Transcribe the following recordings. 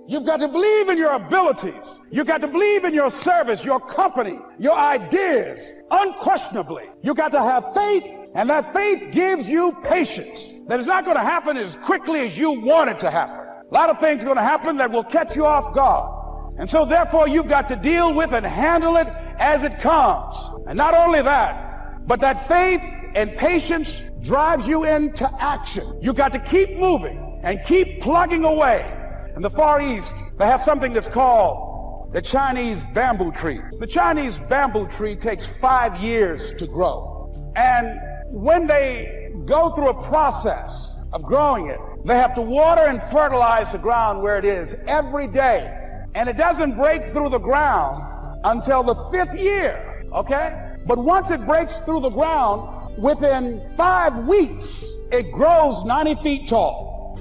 You've got to believe in your abilities. You've got to believe in your service, your company, your ideas, unquestionably. You've got to have faith, and that faith gives you patience. That is not going to happen as quickly as you want it to happen. A lot of things are going to happen that will catch you off guard. And so therefore you've got to deal with and handle it as it comes. And not only that, but that faith and patience drives you into action. You've got to keep moving and keep plugging away. In the Far East, they have something that's called the Chinese bamboo tree. The Chinese bamboo tree takes 5 years to grow. And when they go through a process of growing it, they have to water and fertilize the ground where it is every day. And it doesn't break through the ground until the 5th year, okay? But once it breaks through the ground, within 5 weeks, it grows 90 feet tall.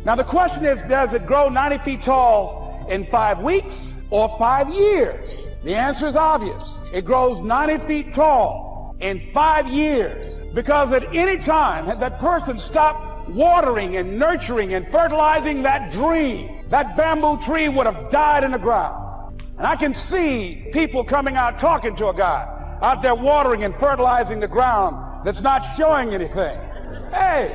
Now the question is, does it grow 90 feet tall in 5 weeks or 5 years? The answer is obvious. It grows 90 feet tall in 5 years, because at any time that person stopped watering and nurturing and fertilizing that dream, that bamboo tree would have died in the ground. And I can see people coming out talking to a guy out there watering and fertilizing the ground that's not showing anything. Hey,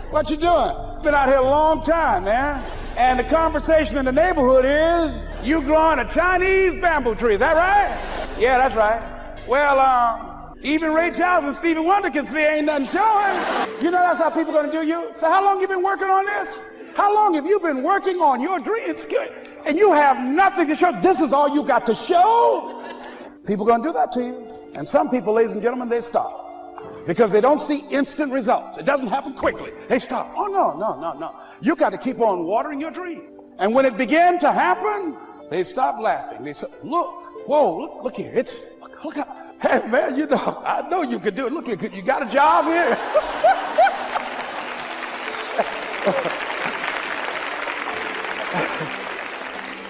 what you doing? Been out here a long time, man. And the conversation in the neighborhood is, you growing a Chinese bamboo tree, is that right? Yeah, that's right. Well, even Ray Charles and Stevie Wonder can see ain't nothing showing. You know that's how people gonna do you? So how long you been working on this? How long have you been working on your dreams? And you have nothing to show. This is all you got to show? People gonna do that to you. And some people, ladies and gentlemen, they stop. Because they don't see instant results. It doesn't happen quickly. They stop. Oh, no. You got to keep on watering your dream. And when it began to happen, they stopped laughing. They said, look, whoa, look here. Look how, hey, man, you know, I know you could do it. Look here, you got a job here?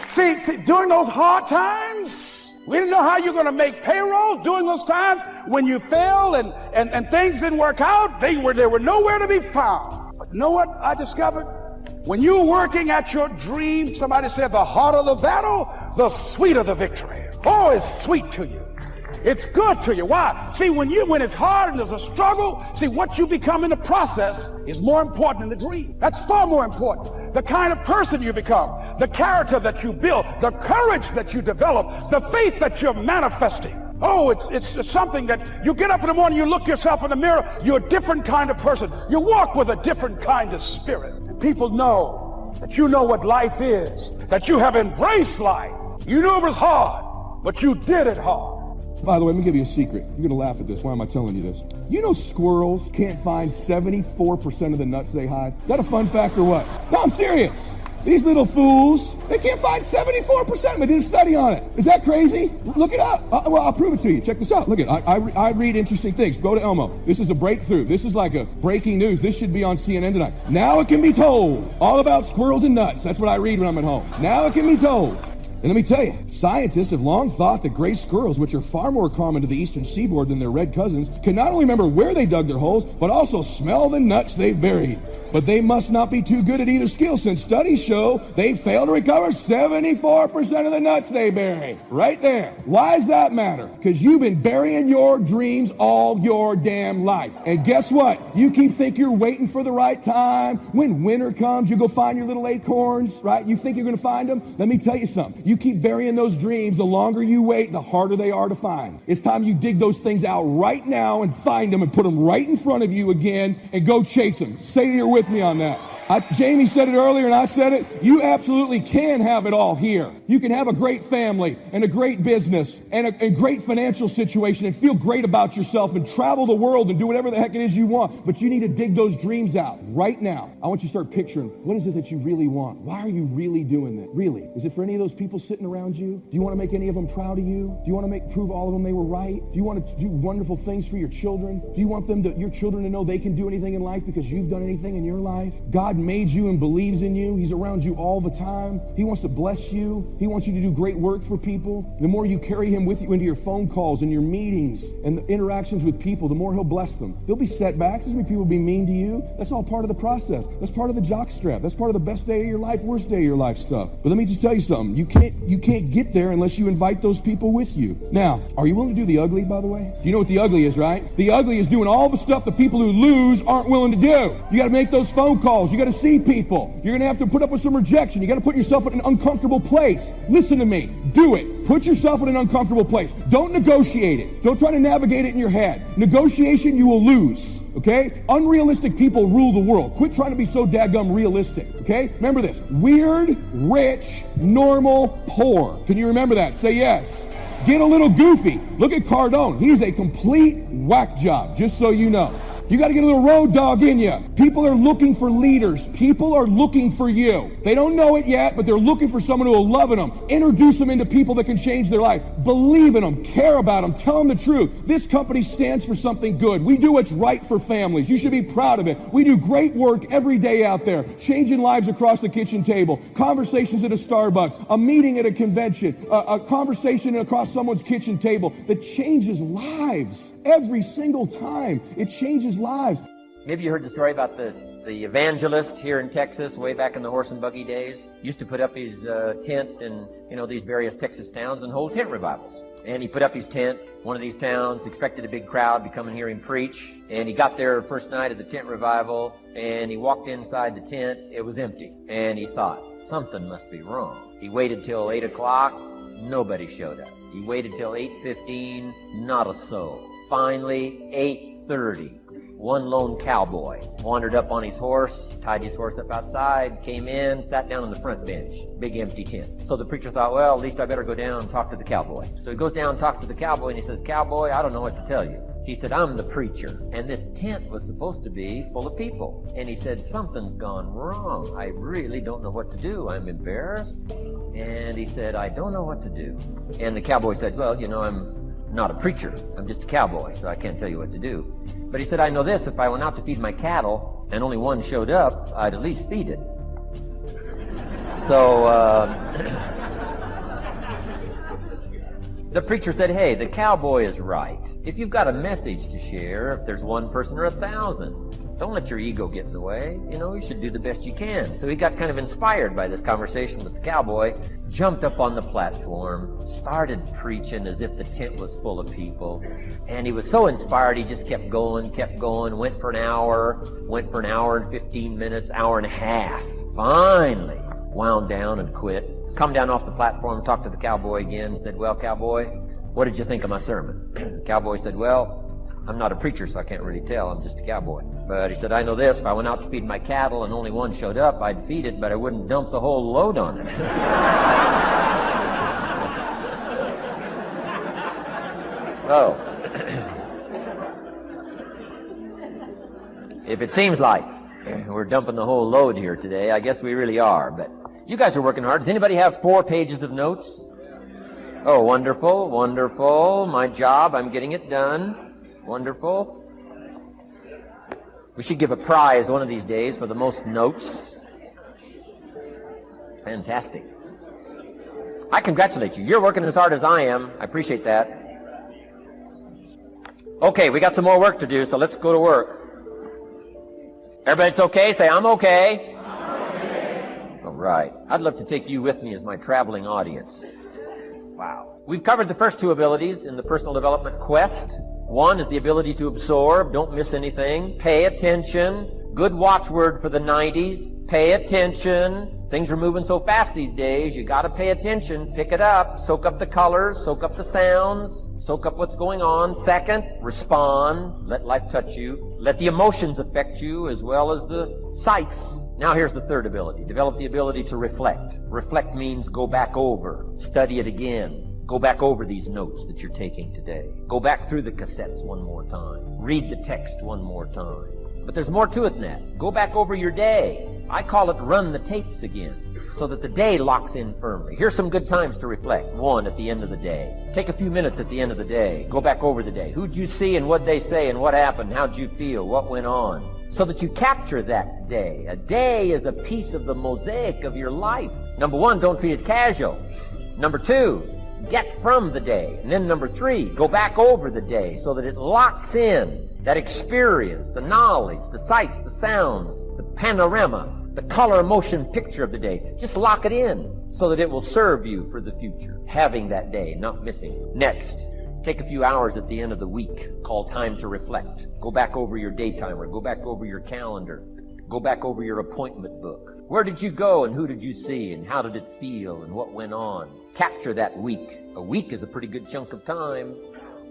See, during those hard times, we didn't know how you're going to make payroll. During those times when you failed and things didn't work out, they were nowhere to be found. But you know what I discovered? When you're working at your dream, somebody said the harder the battle, the sweeter the victory. Oh, it's sweet to you. It's good to you. Why? See, when it's hard and there's a struggle, see, what you become in the process is more important than the dream. That's far more important. The kind of person you become, the character that you build, the courage that you develop, the faith that you're manifesting. Oh, it's something that you get up in the morning, you look yourself in the mirror, you're a different kind of person. You walk with a different kind of spirit. And people know that you know what life is, that you have embraced life. You knew it was hard, but you did it hard. By the way, let me give you a secret. You're going to laugh at this. Why am I telling you this? You know squirrels can't find 74% of the nuts they hide? Is that a fun fact or what? No, I'm serious. These little fools, they can't find 74%. They did a study on it. Is that crazy? Look it up. Well, I'll prove it to you. Check this out. Look at it. I read interesting things. Go to Elmo. This is a breakthrough. This is like a breaking news. This should be on CNN tonight. Now it can be told. All about squirrels and nuts. That's what I read when I'm at home. Now it can be told. And let me tell you, scientists have long thought that gray squirrels, which are far more common to the eastern seaboard than their red cousins, can not only remember where they dug their holes, but also smell the nuts they've buried. But they must not be too good at either skill, since studies show they fail to recover 74% of the nuts they bury. Right there. Why does that matter? Because you've been burying your dreams all your damn life. And guess what? You keep thinking you're waiting for the right time. When winter comes, you go find your little acorns, right? You think you're going to find them? Let me tell you something. You keep burying those dreams, the longer you wait, the harder they are to find. It's time you dig those things out right now and find them and put them right in front of you again and go chase them. Say you're with me on that. Jamie said it earlier and I said it. You absolutely can have it all here. You can have a great family and a great business and a great financial situation and feel great about yourself and travel the world and do whatever the heck it is you want. But you need to dig those dreams out right now. I want you to start picturing, what is it that you really want? Why are you really doing that? Really? Is it for any of those people sitting around you? Do you want to make any of them proud of you? Do you want to prove all of them they were right? Do you want to do wonderful things for your children? Do you want your children to know they can do anything in life because you've done anything in your life? God made you and believes in you. He's around you all the time. He wants to bless you. He wants you to do great work for people. The more you carry him with you into your phone calls and your meetings and the interactions with people, the more he'll bless them. There'll be setbacks. There's going to be people be mean to you. That's all part of the process. That's part of the jockstrap. That's part of the best day of your life, worst day of your life stuff. But let me just tell you something. You can't get there unless you invite those people with you. Now, are you willing to do the ugly, by the way? Do you know what the ugly is, right? The ugly is doing all the stuff the people who lose aren't willing to do. You got to make those phone calls. You got to see people. You're going to have to put up with some rejection. You got to put yourself in an uncomfortable place. Listen to me. Do it. Put yourself in an uncomfortable place. Don't negotiate it. Don't try to navigate it in your head. Negotiation, you will lose. Okay? Unrealistic people rule the world. Quit trying to be so daggum realistic. Okay? Remember this. Weird, rich, normal, poor. Can you remember that? Say yes. Get a little goofy. Look at Cardone. He's a complete whack job, just so you know. You got to get a little road dog in you. People are looking for leaders. People are looking for you. They don't know it yet, but they're looking for someone who will love them. Introduce them into people that can change their life. Believe in them. Care about them. Tell them the truth. This company stands for something good. We do what's right for families. You should be proud of it. We do great work every day out there, changing lives across the kitchen table, conversations at a Starbucks, a meeting at a convention, a conversation across someone's kitchen table that changes lives every single time. It changes lives. Maybe you heard the story about the evangelist here in Texas way back in the horse and buggy days. Used to put up his tent in, these various Texas towns and hold tent revivals. And he put up his tent, one of these towns, expected a big crowd to come and hear him preach. And he got there first night of the tent revival, and he walked inside the tent. It was empty. And he thought, something must be wrong. He waited till 8 o'clock. Nobody showed up. He waited till 8:15. Not a soul. Finally, 8:30. One lone cowboy wandered up on his horse, tied his horse up outside, came in, sat down on the front bench, big empty tent. So the preacher thought, well, at least I better go down and talk to the cowboy. So he goes down and talks to the cowboy, and he says, Cowboy, I don't know what to tell you. He said, I'm the preacher, and this tent was supposed to be full of people. And he said, something's gone wrong. I really don't know what to do. I'm embarrassed. And he said, I don't know what to do. And the cowboy said, well, I'm not a preacher. I'm just a cowboy, so I can't tell you what to do. But he said, I know this, if I went out to feed my cattle and only one showed up, I'd at least feed it. So the preacher said, hey, the cowboy is right. If you've got a message to share, if there's one person or 1,000, don't let your ego get in the way. You should do the best you can. So he got kind of inspired by this conversation with the cowboy, jumped up on the platform, started preaching as if the tent was full of people. And he was so inspired, he just kept going, went for an hour and 15 minutes, hour and a half. Finally, wound down and quit. Come down off the platform, talked to the cowboy again, said, well, cowboy, what did you think of my sermon? The cowboy said, well, I'm not a preacher, so I can't really tell. I'm just a cowboy. But he said, I know this. If I went out to feed my cattle and only one showed up, I'd feed it, but I wouldn't dump the whole load on it. So, if it seems like we're dumping the whole load here today, I guess we really are. But you guys are working hard. Does anybody have 4 pages of notes? Oh, wonderful, wonderful. My job, I'm getting it done. Wonderful. We should give a prize one of these days for the most notes. Fantastic. I congratulate you. You're working as hard as I am. I appreciate that. Okay, we got some more work to do, so let's go to work. Everybody's okay? Say, I'm okay. I'm okay. All right. I'd love to take you with me as my traveling audience. Wow. We've covered the first 2 abilities in the personal development quest. One is the ability to absorb, don't miss anything, pay attention. Good watchword for the 90s, pay attention. Things are moving so fast these days, you gotta pay attention, pick it up, soak up the colors, soak up the sounds, soak up what's going on. Second, respond, let life touch you. Let the emotions affect you as well as the sights. Now here's the third ability, develop the ability to reflect. Reflect means go back over, study it again. Go back over these notes that you're taking today. Go back through the cassettes one more time. Read the text one more time. But there's more to it than that. Go back over your day. I call it run the tapes again, so that the day locks in firmly. Here's some good times to reflect. 1, at the end of the day. Take a few minutes at the end of the day. Go back over the day. Who'd you see and what'd they say and what happened? How'd you feel? What went on? so that you capture that day. A day is a piece of the mosaic of your life. Number one, don't treat it casual. Number two, get from the day. And then number three, go back over the day so that it locks in that experience, the knowledge, the sights, the sounds, the panorama, the color motion picture of the day. Just lock it in so that it will serve you for the future. Having that day, not missing. Next, take a few hours at the end of the week called time to reflect. Go back over your day timer. Go back over your calendar. Go back over your appointment book. Where did you go and who did you see and how did it feel and what went on? Capture that week. A week is a pretty good chunk of time.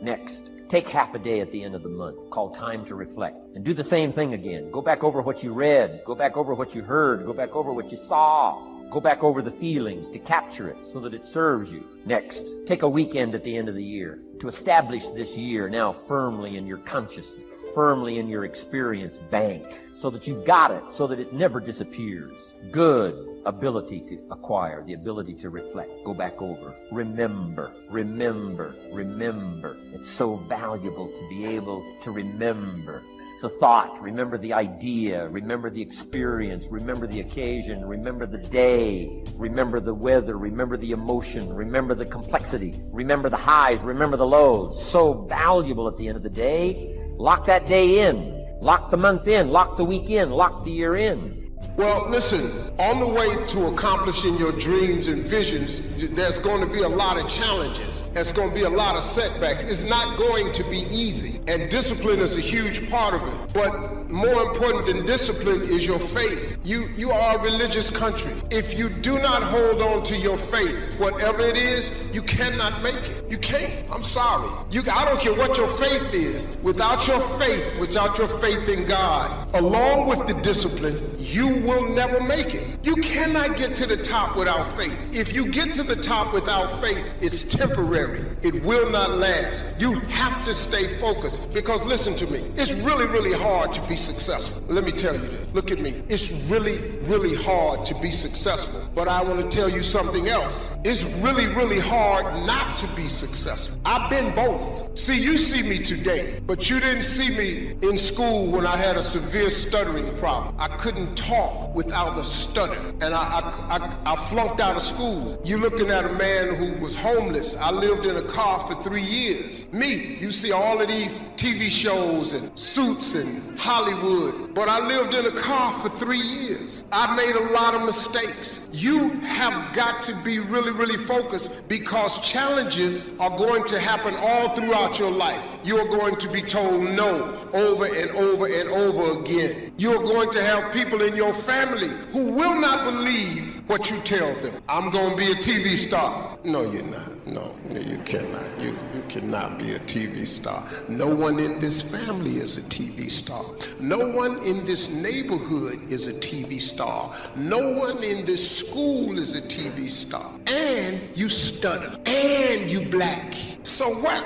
Next, take half a day at the end of the month called time to reflect and do the same thing again. Go back over what you read. Go back over what you heard. Go back over what you saw. Go back over the feelings to capture it so that it serves you. Next, take a weekend at the end of the year to establish this year now firmly in your consciousness, firmly in your experience bank, so that you got it, so that it never disappears. Good ability to acquire, the ability to reflect. Go back over. Remember, remember, remember. It's so valuable to be able to remember the thought, remember the idea, remember the experience, remember the occasion, remember the day, remember the weather, remember the emotion, remember the complexity, remember the highs, remember the lows. So valuable at the end of the day. Lock that day in. Lock the month in. Lock the week in. Lock the year in. Well, listen, on the way to accomplishing your dreams and visions, there's going to be a lot of challenges. There's going to be a lot of setbacks. It's not going to be easy, and discipline is a huge part of it. But more important than discipline is your faith. You are a religious country. If you do not hold on to your faith, whatever it is, you cannot make it. You can't. I'm sorry. I don't care what your faith is. Without your faith in God, along with the discipline, you will never make it. You cannot get to the top without faith. If you get to the top without faith, it's temporary. It will not last. You have to stay focused, because listen to me, it's really, really hard to be successful. Let me tell you this. Look at me. It's really, really hard to be successful. But I want to tell you something else. It's really, really hard not to be successful. I've been both. See, you see me today, but you didn't see me in school when I had a severe stuttering problem. I couldn't talk without a stutter, and I flunked out of school. You're looking at a man who was homeless. I lived in a car for 3 years. Me, you see all of these TV shows and Suits and Hollywood, but I lived in a car for 3 years. I made a lot of mistakes. You have got to be really, really focused, because challenges are going to happen all throughout your life. You're going to be told no over and over and over again. You're going to have people in your family who will not believe what you tell them. I'm going to be a TV star. No, you're not. No, you cannot. You cannot be a TV star. No one in this family is a TV star. No one in this neighborhood is a TV star. No one in this school is a TV star. And you stutter. And you black. So what?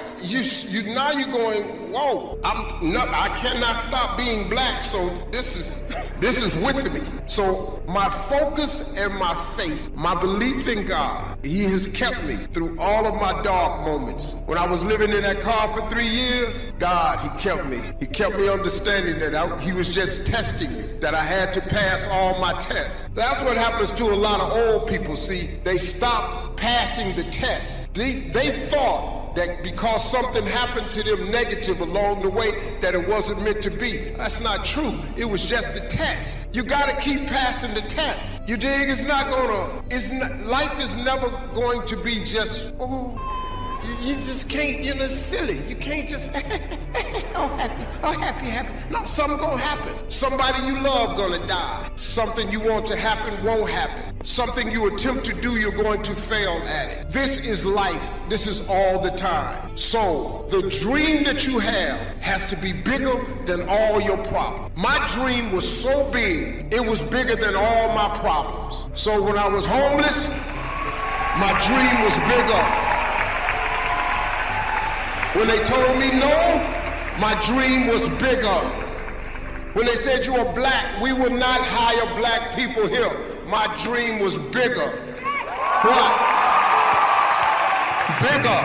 Now you're going, whoa, I cannot stop being black, so this is with me. So my focus and my faith, my belief in God, He has kept me through all of my dark moments. When I was living in that car for 3 years, God, He kept me. He kept me understanding that He was just testing me, that I had to pass all my tests. That's what happens to a lot of old people. See, they stop passing the test. They thought that because something happened to them negative along the way, that it wasn't meant to be. That's not true. It was just a test. You gotta keep passing the test. You dig? Life is never going to be just, you just can't, silly. You can't just, happy. No, something gonna happen. Somebody you love gonna die. Something you want to happen won't happen. Something you attempt to do, you're going to fail at it. This is life. This is all the time. So the dream that you have has to be bigger than all your problems. My dream was so big, it was bigger than all my problems. So when I was homeless, my dream was bigger. When they told me no, my dream was bigger. When they said you are black, we will not hire black people here, my dream was bigger. What? Bigger.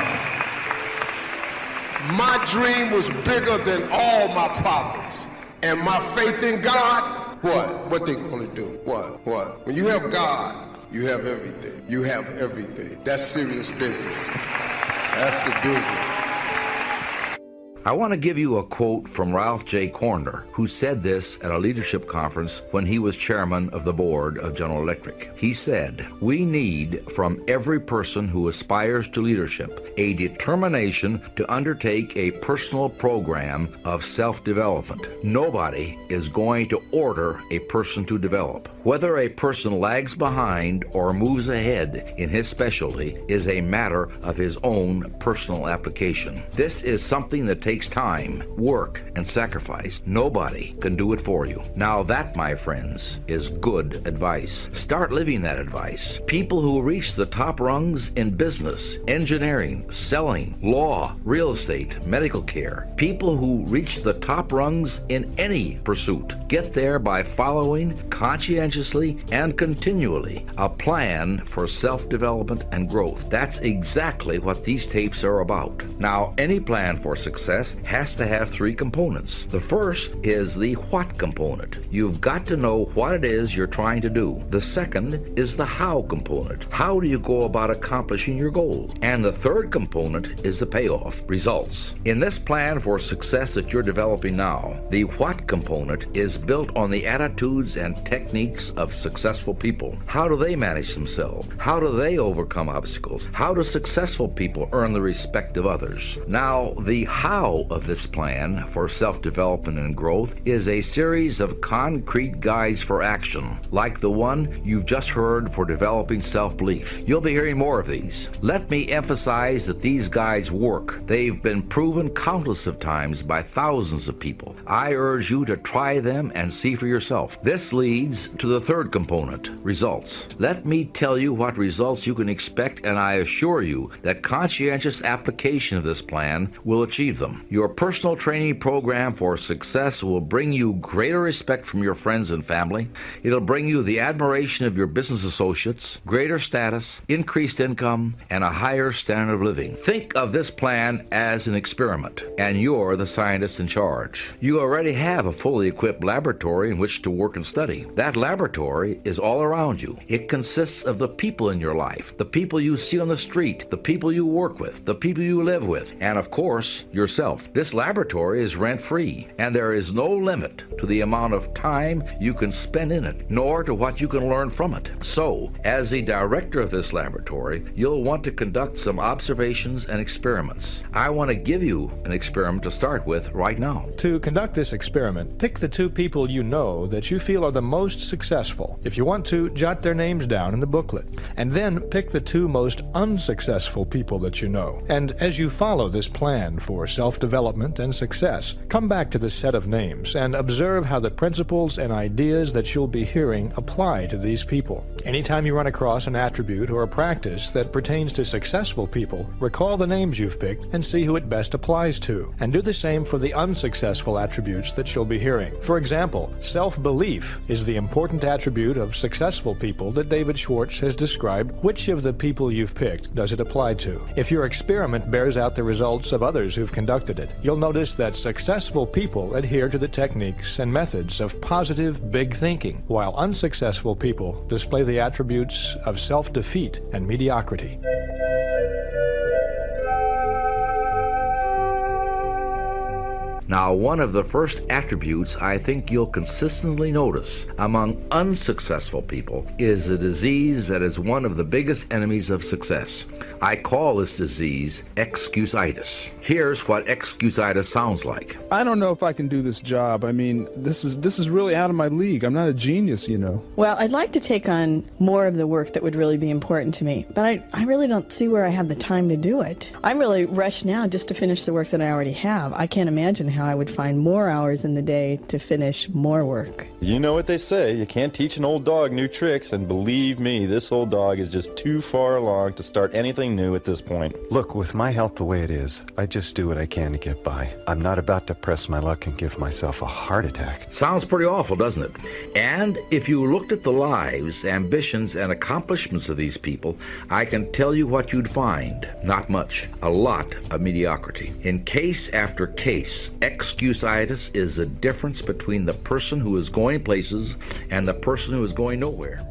My dream was bigger than all my problems. and my faith in God, what they gonna do? What? When you have God, you have everything. You have everything. That's serious business. That's the business. I want to give you a quote from Ralph J. Corner, who said this at a leadership conference when he was chairman of the board of General Electric. He said, "We need from every person who aspires to leadership a determination to undertake a personal program of self-development. Nobody is going to order a person to develop. Whether a person lags behind or moves ahead in his specialty is a matter of his own personal application. This is something that takes time, work, and sacrifice. Nobody can do it for you." Now that, my friends, is good advice. Start living that advice. People who reach the top rungs in business, engineering, selling, law, real estate, medical care, people who reach the top rungs in any pursuit, get there by following conscientiously and continually a plan for self-development and growth. That's exactly what these tapes are about. Now, any plan for success has to have three components. The first is the what component. You've got to know what it is you're trying to do. The second is the how component. How do you go about accomplishing your goal? And the third component is the payoff, results. In this plan for success that you're developing now, the what component is built on the attitudes and techniques of successful people. How do they manage themselves? How do they overcome obstacles? How do successful people earn the respect of others? Now, the how of this plan for self-development and growth is a series of concrete guides for action, like the one you've just heard for developing self-belief. You'll be hearing more of these. Let me emphasize that these guides work. They've been proven countless of times by thousands of people. I urge you to try them and see for yourself. This leads to the third component, results. Let me tell you what results you can expect, and I assure you that conscientious application of this plan will achieve them. Your personal training program for success will bring you greater respect from your friends and family. It'll bring you the admiration of your business associates, greater status, increased income, and a higher standard of living. Think of this plan as an experiment, and you're the scientist in charge. You already have a fully equipped laboratory in which to work and study. That laboratory is all around you. It consists of the people in your life, the people you see on the street, the people you work with, the people you live with, and of course, yourself. This laboratory is rent-free, and there is no limit to the amount of time you can spend in it, nor to what you can learn from it. So, as the director of this laboratory, you'll want to conduct some observations and experiments. I want to give you an experiment to start with right now. To conduct this experiment, pick the two people you know that you feel are the most successful. If you want to, jot their names down in the booklet. And then pick the two most unsuccessful people that you know. And as you follow this plan for self-development and success, come back to the set of names and observe how the principles and ideas that you'll be hearing apply to these people. Anytime you run across an attribute or a practice that pertains to successful people, recall the names you've picked and see who it best applies to. And do the same for the unsuccessful attributes that you'll be hearing. For example, self-belief is the important attribute of successful people that David Schwartz has described. Which of the people you've picked does it apply to? If your experiment bears out the results of others who've conducted it, you'll notice that successful people adhere to the techniques and methods of positive, big thinking, while unsuccessful people display the attributes of self-defeat and mediocrity. Now, one of the first attributes I think you'll consistently notice among unsuccessful people is a disease that is one of the biggest enemies of success. I call this disease excusitis. Here's what excusitis sounds like. I don't know if I can do this job. I mean, this is really out of my league. I'm not a genius, you know. Well, I'd like to take on more of the work that would really be important to me, but I really don't see where I have the time to do it. I'm really rushed now just to finish the work that I already have. I can't imagine how I would find more hours in the day to finish more work. You know what they say, you can't teach an old dog new tricks, and believe me, this old dog is just too far along to start anything new at this point. Look, with my health the way it is, I just do what I can to get by. I'm not about to press my luck and give myself a heart attack. Sounds pretty awful, doesn't it? And if you looked at the lives, ambitions, and accomplishments of these people, I can tell you what you'd find. Not much. A lot of mediocrity. In case after case, Excusitis is the difference between the person who is going places and the person who is going nowhere.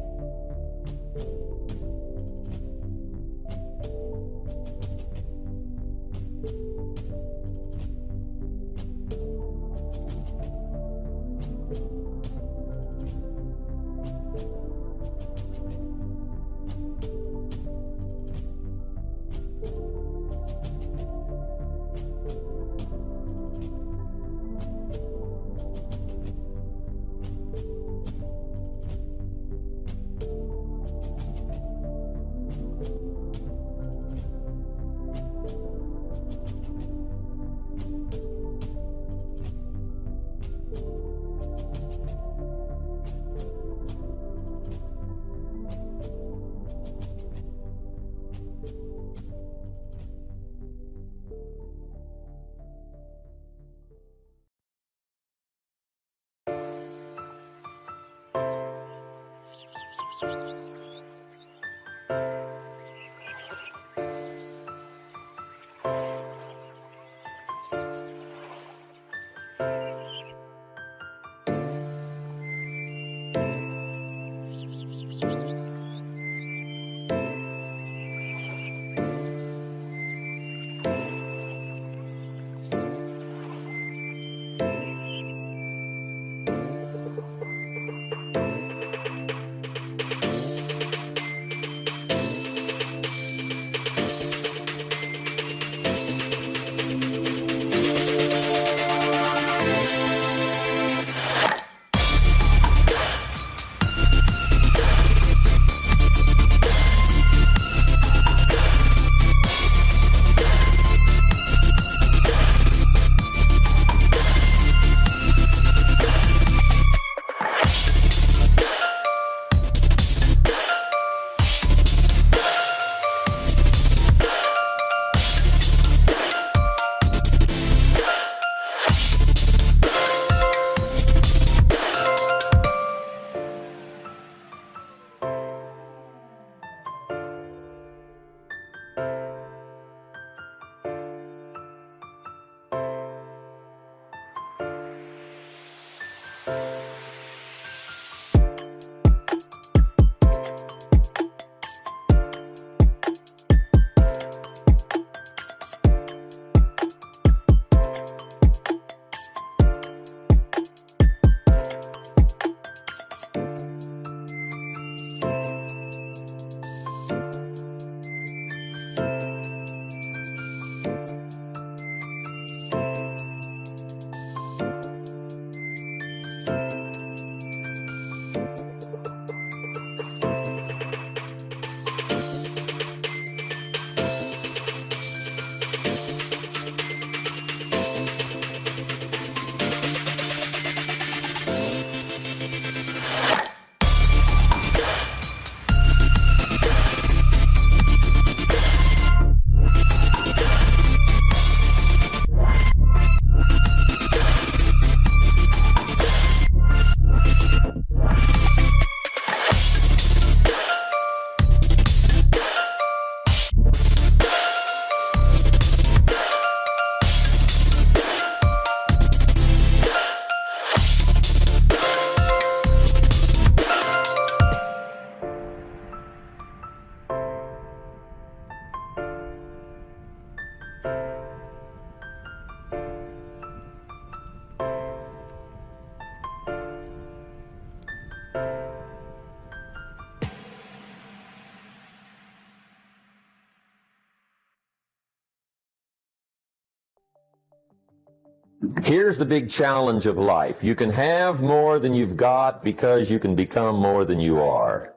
Here's the big challenge of life. You can have more than you've got because you can become more than you are.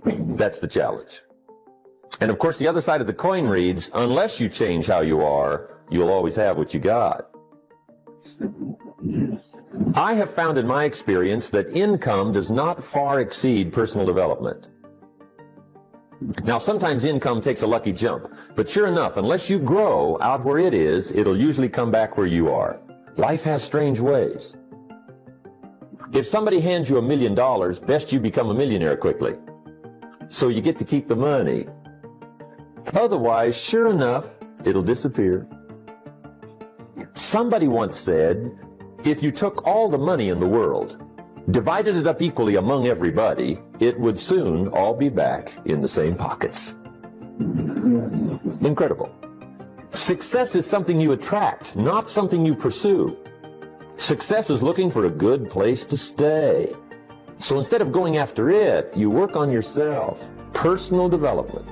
That's the challenge. And of course, the other side of the coin reads, unless you change how you are, you'll always have what you got. I have found in my experience that income does not far exceed personal development. Now, sometimes income takes a lucky jump, but sure enough, unless you grow out where it is, it'll usually come back where you are. Life has strange ways. If somebody hands you $1 million, best you become a millionaire quickly, so you get to keep the money. Otherwise, sure enough, it'll disappear. Somebody once said, if you took all the money in the world, divided it up equally among everybody, it would soon all be back in the same pockets. Incredible. Success is something you attract, not something you pursue. Success is looking for a good place to stay. So instead of going after it, you work on yourself. Personal development.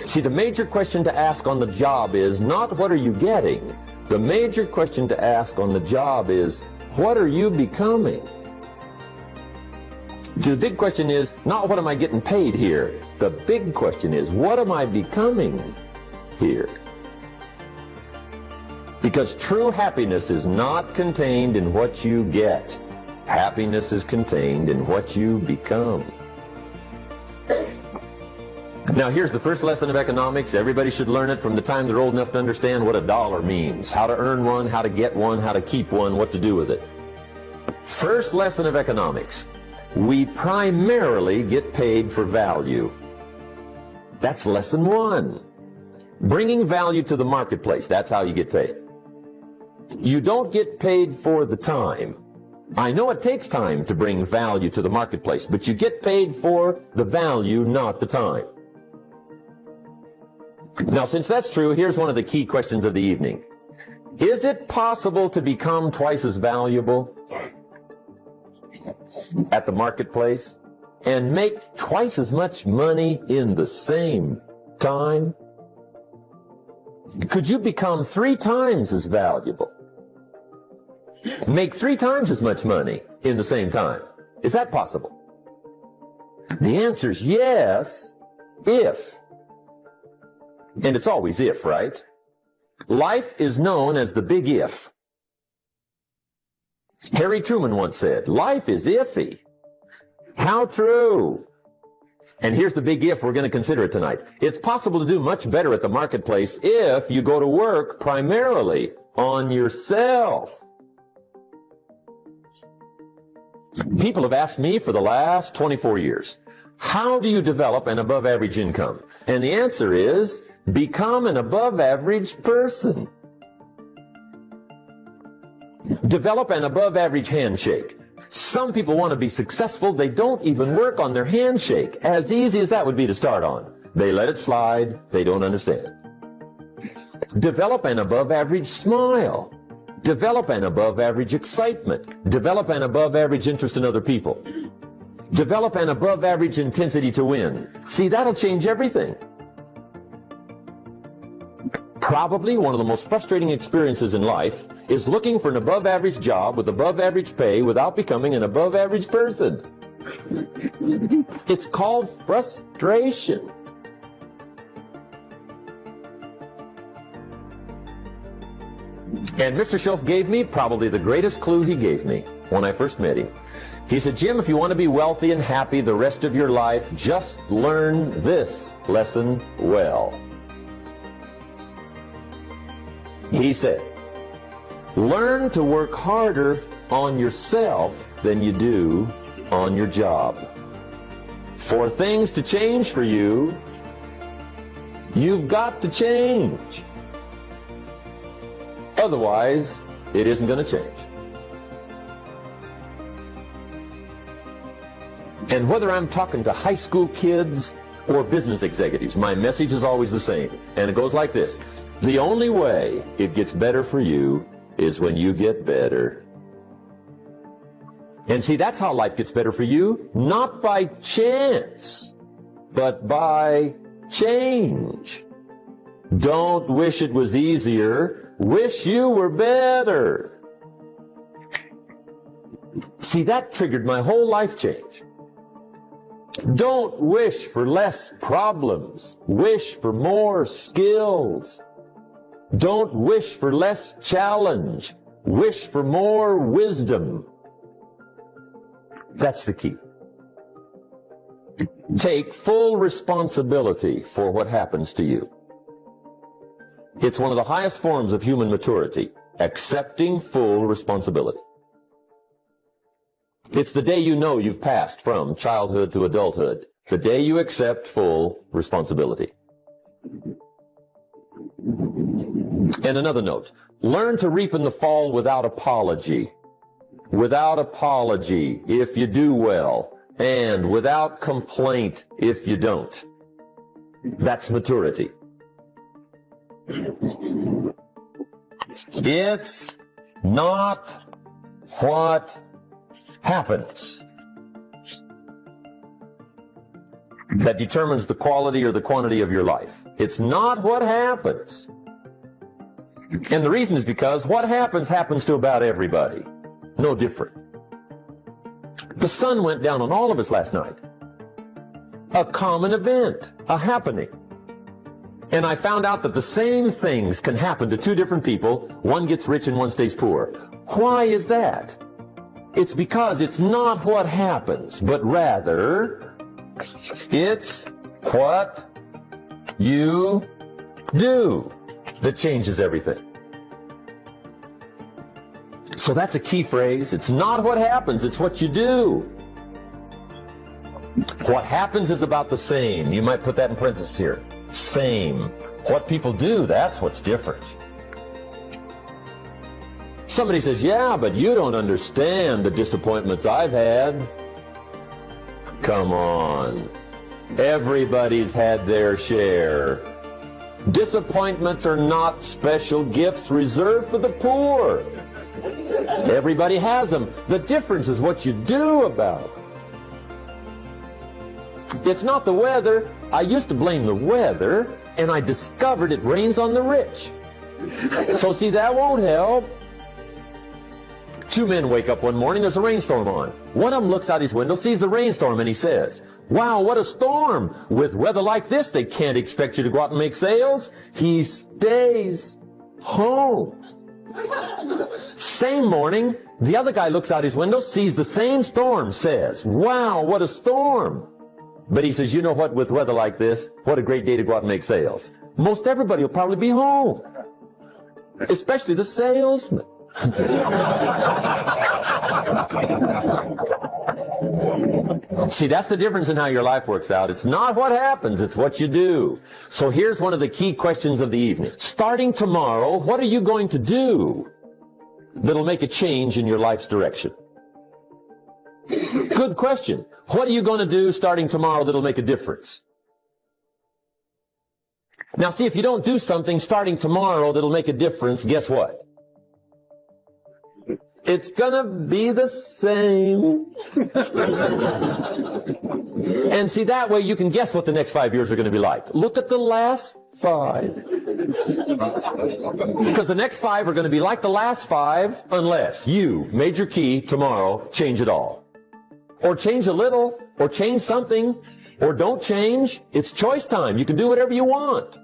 See, the major question to ask on the job is not what are you getting? The major question to ask on the job is, what are you becoming? So the big question is not what am I getting paid here? The big question is, what am I becoming here? Because true happiness is not contained in what you get. Happiness is contained in what you become. Now here's the first lesson of economics. Everybody should learn it from the time they're old enough to understand what a dollar means, how to earn one, how to get one, how to keep one, what to do with it. First lesson of economics. We primarily get paid for value. That's lesson one. Bringing value to the marketplace, that's how you get paid. You don't get paid for the time. I know it takes time to bring value to the marketplace, but you get paid for the value, not the time. Now, since that's true, here's one of the key questions of the evening. Is it possible to become twice as valuable at the marketplace and make twice as much money in the same time? Could you become 3 times as valuable? Make 3 times as much money in the same time? Is that possible? The answer is yes, if. And it's always if, right? Life is known as the big if. Harry Truman once said, life is iffy. How true. And here's the big if we're going to consider it tonight. It's possible to do much better at the marketplace if you go to work primarily on yourself. People have asked me for the last 24 years, how do you develop an above average income? And the answer is, become an above average person. Develop an above average handshake. Some people want to be successful, they don't even work on their handshake. As easy as that would be to start on. They let it slide, they don't understand. Develop an above average smile. Develop an above average excitement. Develop an above average interest in other people. Develop an above average intensity to win. See, that'll change everything. Probably one of the most frustrating experiences in life is looking for an above average job with above average pay without becoming an above average person. It's called frustration. And Mr. Schoaf gave me probably the greatest clue he gave me when I first met him. He said, Jim, if you want to be wealthy and happy the rest of your life, just learn this lesson well. He said, learn to work harder on yourself than you do on your job. For things to change for you, you've got to change. Otherwise, it isn't going to change. And whether I'm talking to high school kids or business executives, my message is always the same. And it goes like this. The only way it gets better for you is when you get better. And see, that's how life gets better for you, not by chance, but by change. Don't wish it was easier, wish you were better. See, that triggered my whole life change. Don't wish for less problems, wish for more skills. Don't wish for less challenge. Wish for more wisdom. That's the key. Take full responsibility for what happens to you. It's one of the highest forms of human maturity, accepting full responsibility. It's the day you know you've passed from childhood to adulthood, the day you accept full responsibility. And another note, learn to reap in the fall without apology. Without apology if you do well, and without complaint if you don't. That's maturity. It's not what happens that determines the quality or the quantity of your life. It's not what happens. And the reason is because what happens to about everybody. No different. The sun went down on all of us last night. A common event, a happening. And I found out that the same things can happen to two different people. One gets rich and one stays poor. Why is that? It's because it's not what happens, but rather it's what you do that changes everything. So that's a key phrase. It's not what happens, it's what you do. What happens is about the same. You might put that in parentheses here. Same. What people do, that's what's different. Somebody says, yeah, but you don't understand the disappointments I've had. Come on. Everybody's had their share. Disappointments are not special gifts reserved for the poor. Everybody has them. The difference is what you do about it. It's not the weather. I used to blame the weather, and I discovered it rains on the rich. So see, that won't help. Two men wake up one morning, there's a rainstorm on. One of them looks out his window, sees the rainstorm, and he says, wow, what a storm. With weather like this, they can't expect you to go out and make sales. He stays home. Same morning, the other guy looks out his window, sees the same storm, says, wow, what a storm. But he says, you know what, with weather like this, what a great day to go out and make sales. Most everybody will probably be home, especially the salesman. See, that's the difference in how your life works out. It's not what happens, it's what you do. So here's one of the key questions of the evening. Starting tomorrow, what are you going to do that'll make a change in your life's direction? Good question. What are you going to do starting tomorrow that'll make a difference? Now see, if you don't do something starting tomorrow that'll make a difference, guess what? It's gonna be the same. And see, that way you can guess what the next 5 years are going to be like. Look at the last 5. Because the next 5 are going to be like the last 5 unless you, major key, tomorrow, change it all. Or change a little, or change something, or don't change. It's choice time. You can do whatever you want.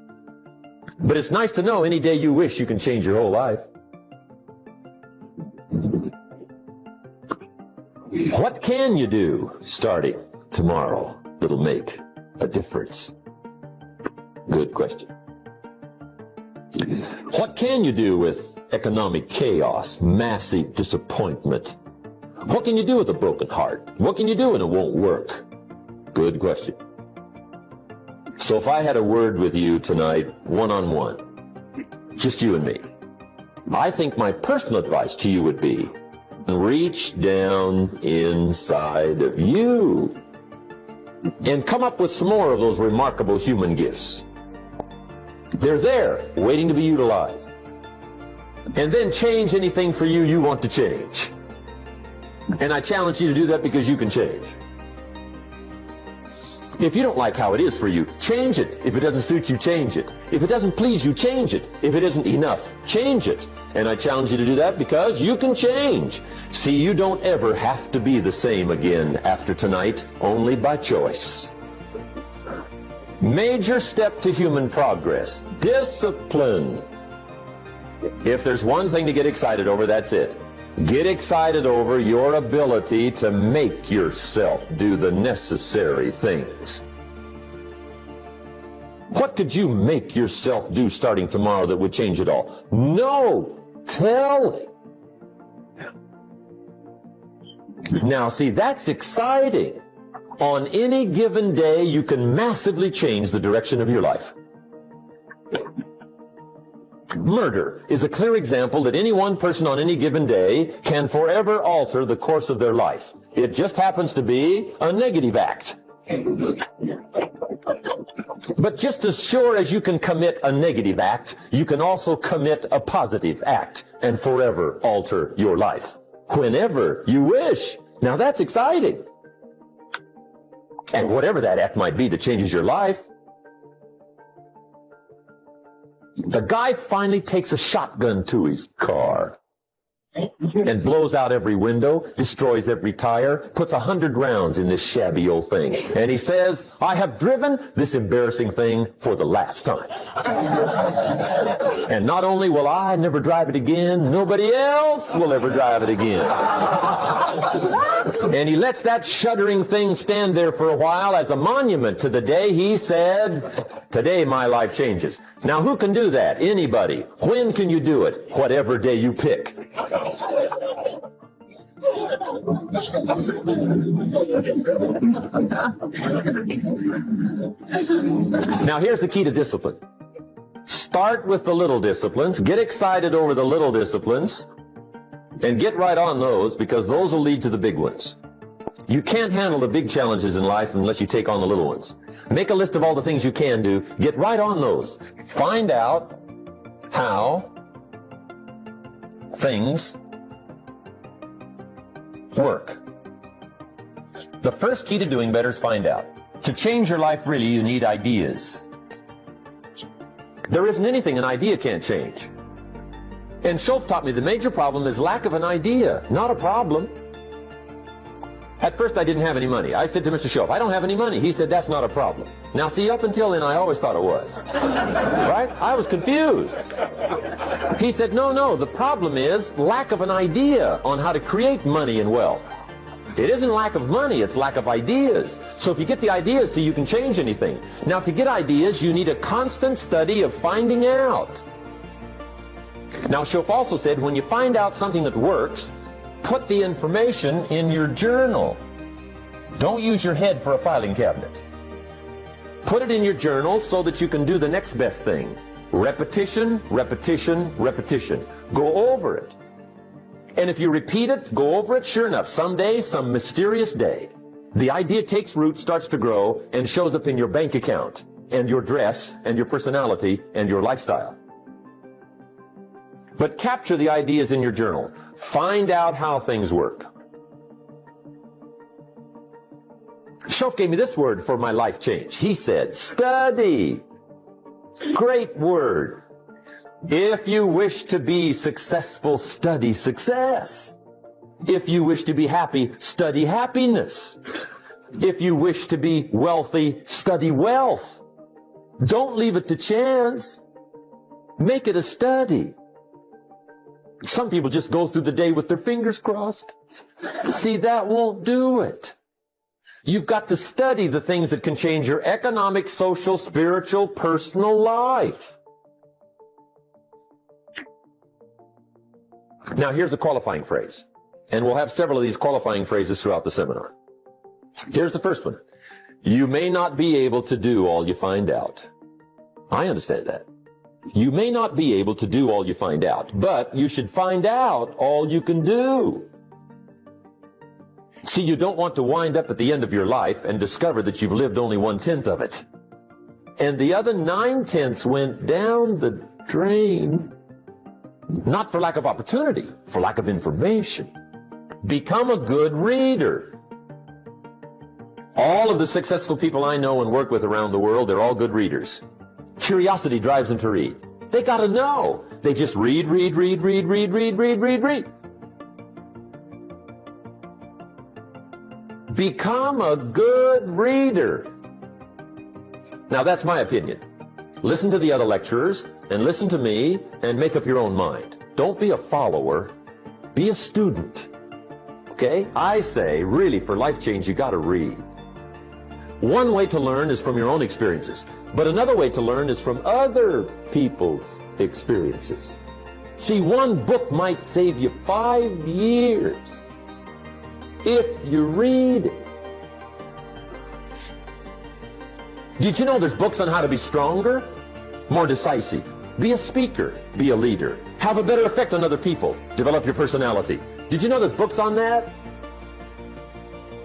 But it's nice to know any day you wish you can change your whole life. What can you do starting tomorrow that'll make a difference? Good question. What can you do with economic chaos, massive disappointment? What can you do with a broken heart? What can you do when it won't work? Good question. So if I had a word with you tonight, one-on-one, just you and me, I think my personal advice to you would be, reach down inside of you and come up with some more of those remarkable human gifts. They're there, waiting to be utilized. And then change anything for you you want to change. And I challenge you to do that because you can change. If you don't like how it is for you, change it. If it doesn't suit you, change it. If it doesn't please you, change it. If it isn't enough, change it. And I challenge you to do that because you can change. See, you don't ever have to be the same again after tonight, only by choice. Major step to human progress, discipline. If there's one thing to get excited over, that's it. Get excited over your ability to make yourself do the necessary things. What could you make yourself do starting tomorrow that would change it all? No, tell it. Now see, that's exciting. On any given day, you can massively change the direction of your life. Murder is a clear example that any one person on any given day can forever alter the course of their life. It just happens to be a negative act. But just as sure as you can commit a negative act, you can also commit a positive act and forever alter your life. Whenever you wish. Now that's exciting. And whatever that act might be that changes your life. The guy finally takes a shotgun to his car and blows out every window, destroys every tire, puts 100 rounds in this shabby old thing. And he says, I have driven this embarrassing thing for the last time. And not only will I never drive it again, nobody else will ever drive it again. And he lets that shuddering thing stand there for a while as a monument to the day he said, today my life changes. Now who can do that? Anybody. When can you do it? Whatever day you pick. Now here's the key to discipline. Start with the little disciplines, get excited over the little disciplines, and get right on those, because those will lead to the big ones. You can't handle the big challenges in life unless you take on the little ones. Make a list of all the things you can do, get right on those. Find out how things work. The first key to doing better is find out. To change your life, really, you need ideas. There isn't anything an idea can't change. And Schultz taught me the major problem is lack of an idea, not a problem. At first I didn't have any money. I said to Mr. Schultz, I don't have any money. He said, that's not a problem. Now see, up until then I always thought it was. Right? I was confused. He said, no, the problem is lack of an idea on how to create money and wealth. It isn't lack of money, it's lack of ideas. So if you get the ideas, so you can change anything. Now to get ideas, you need a constant study of finding out. Now Schultz also said, when you find out something that works, put the information in your journal. Don't use your head for a filing cabinet. Put it in your journal so that you can do the next best thing. Repetition, repetition, repetition. Go over it. And if you repeat it, go over it, sure enough, someday, some mysterious day, the idea takes root, starts to grow, and shows up in your bank account, and your dress, and your personality, and your lifestyle. But capture the ideas in your journal. Find out how things work. Schultz gave me this word for my life change. He said, study. Great word. If you wish to be successful, study success. If you wish to be happy, study happiness. If you wish to be wealthy, study wealth. Don't leave it to chance. Make it a study. Some people just go through the day with their fingers crossed. See, that won't do it. You've got to study the things that can change your economic, social, spiritual, personal life. Now, here's a qualifying phrase. And we'll have several of these qualifying phrases throughout the seminar. Here's the first one. You may not be able to do all you find out. I understand that. You may not be able to do all you find out, but you should find out all you can do. See, you don't want to wind up at the end of your life and discover that you've lived only 1/10 of it. And the other 9/10 went down the drain. Not for lack of opportunity, for lack of information. Become a good reader. All of the successful people I know and work with around the world, they're all good readers. Curiosity drives them to read. They got to know. They just read. Become a good reader. Now that's my opinion. Listen to the other lecturers and listen to me and make up your own mind. Don't be a follower. Be a student. Okay? I say, really, for life change, you got to read. One way to learn is from your own experiences, but another way to learn is from other people's experiences. See, one book might save you 5 years if you read it. Did you know there's books on how to be stronger, more decisive, Be a speaker. Be a leader. Have a better effect on other people. Develop your personality. Did you know there's books on that?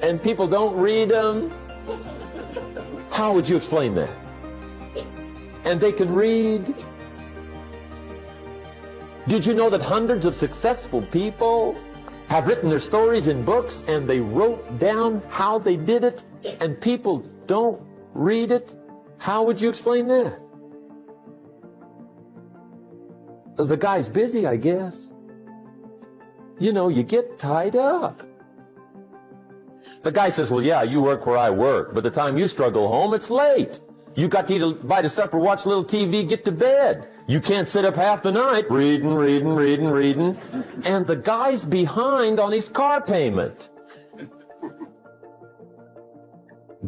And people don't read them? How would you explain that? And they can read. Did you know that hundreds of successful people have written their stories in books and they wrote down how they did it and people don't read it? How would you explain that? The guy's busy, I guess. You know, you get tied up. The guy says, well, yeah, you work where I work, but the time you struggle home, it's late. You got to eat a bite of supper, watch a little TV, get to bed. You can't sit up half the night reading. And the guy's behind on his car payment.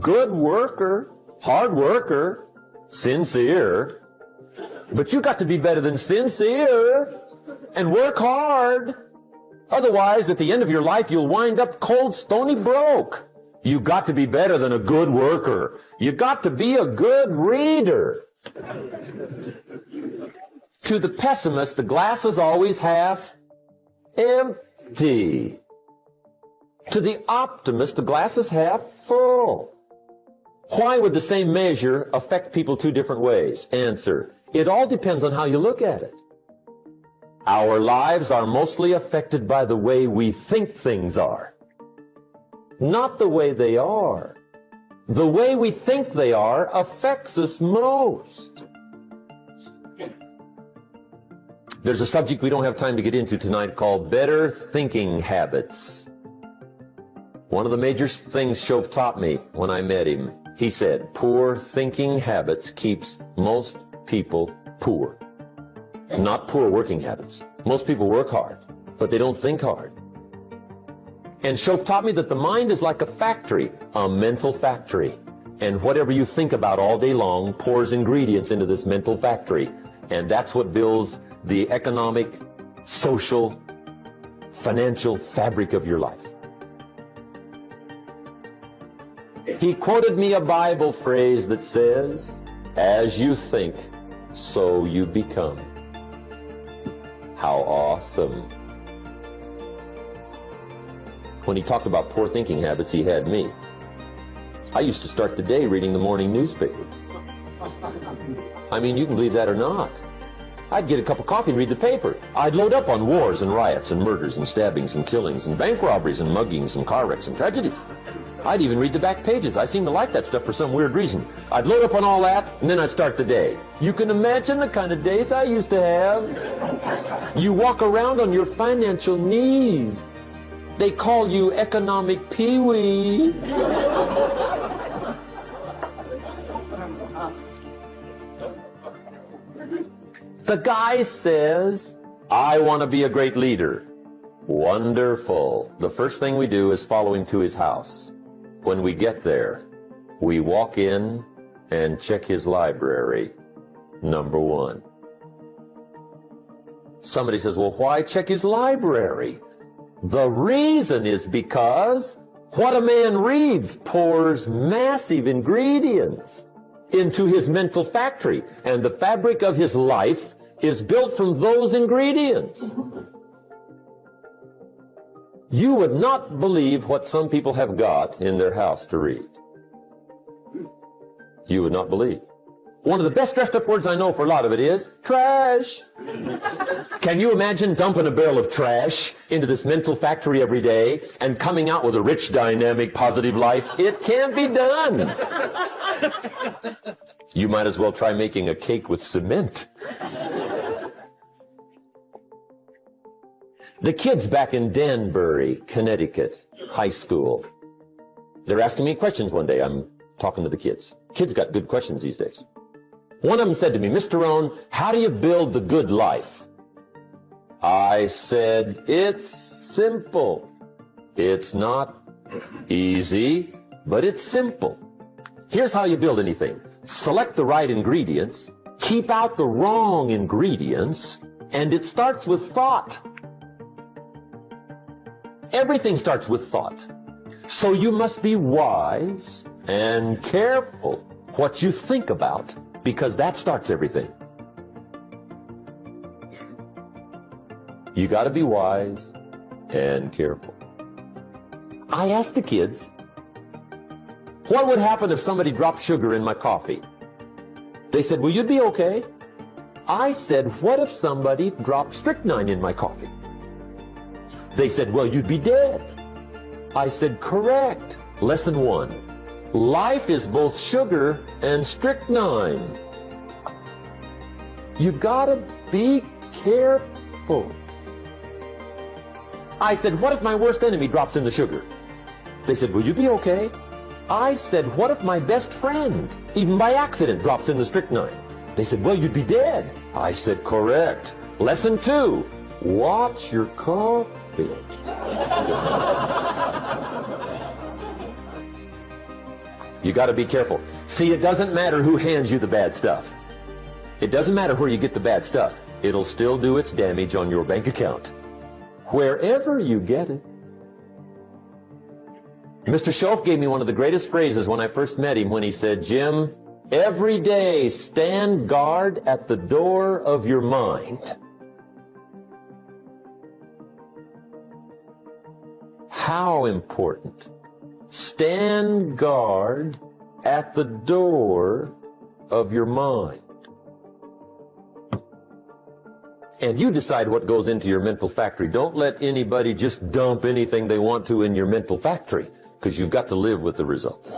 Good worker, hard worker, sincere. But you got to be better than sincere and work hard. Otherwise, at the end of your life, you'll wind up cold, stony broke. You got to be better than a good worker. You got to be a good reader. To the pessimist, the glass is always half empty. To the optimist, the glass is half full. Why would the same measure affect people two different ways? Answer: it all depends on how you look at it. Our lives are mostly affected by the way we think things are, not the way they are. The way we think they are affects us most. There's a subject we don't have time to get into tonight called better thinking habits. One of the major things Shove taught me when I met him, he said, poor thinking habits keeps most people poor. Not poor working habits. Most people work hard, but they don't think hard. And Shove taught me that the mind is like a factory, a mental factory. And whatever you think about all day long pours ingredients into this mental factory. And that's what builds the economic, social, financial fabric of your life. He quoted me a Bible phrase that says, as you think, so you become. How awesome. When he talked about poor thinking habits, he had me. I used to start the day reading the morning newspaper. I mean, you can believe that or not. I'd get a cup of coffee and read the paper. I'd load up on wars and riots and murders and stabbings and killings and bank robberies and muggings and car wrecks and tragedies. I'd even read the back pages. I seem to like that stuff for some weird reason. I'd load up on all that, and then I'd start the day. You can imagine the kind of days I used to have. You walk around on your financial knees. They call you economic peewee. The guy says, I want to be a great leader. Wonderful. The first thing we do is follow him to his house. When we get there, we walk in and check his library. Number one. Somebody says, well, why check his library? The reason is because what a man reads pours massive ingredients into his mental factory, and the fabric of his life is built from those ingredients. You would not believe what some people have got in their house to read. You would not believe. One of the best dressed up words I know for a lot of it is trash. Can you imagine dumping a barrel of trash into this mental factory every day and coming out with a rich, dynamic, positive life? It can't be done. You might as well try making a cake with cement. The kids back in Danbury, Connecticut, high school, they're asking me questions one day. I'm talking to the kids. Kids got good questions these days. One of them said to me, Mr. Rohn, how do you build the good life? I said, it's simple. It's not easy, but it's simple. Here's how you build anything. Select the right ingredients, keep out the wrong ingredients, and it starts with thought. Everything starts with thought. So you must be wise and careful what you think about, because that starts everything. You got to be wise and careful. I asked the kids, what would happen if somebody dropped sugar in my coffee? They said, well, you'd be okay. I said, what if somebody dropped strychnine in my coffee? They said, well, you'd be dead. I said, correct. Lesson 1. Life is both sugar and strychnine. You gotta be careful. I said, what if my worst enemy drops in the sugar? They said, will you be okay? I said, what if my best friend, even by accident, drops in the strychnine? They said, well, you'd be dead. I said, correct. Lesson 2, watch your coffee. You got to be careful. See, it doesn't matter who hands you the bad stuff. It doesn't matter where you get the bad stuff. It'll still do its damage on your bank account, wherever you get it. Mr. Schoaf gave me one of the greatest phrases when I first met him when he said, Jim, every day stand guard at the door of your mind. How important. Stand guard at the door of your mind. And you decide what goes into your mental factory. Don't let anybody just dump anything they want to in your mental factory, because you've got to live with the results.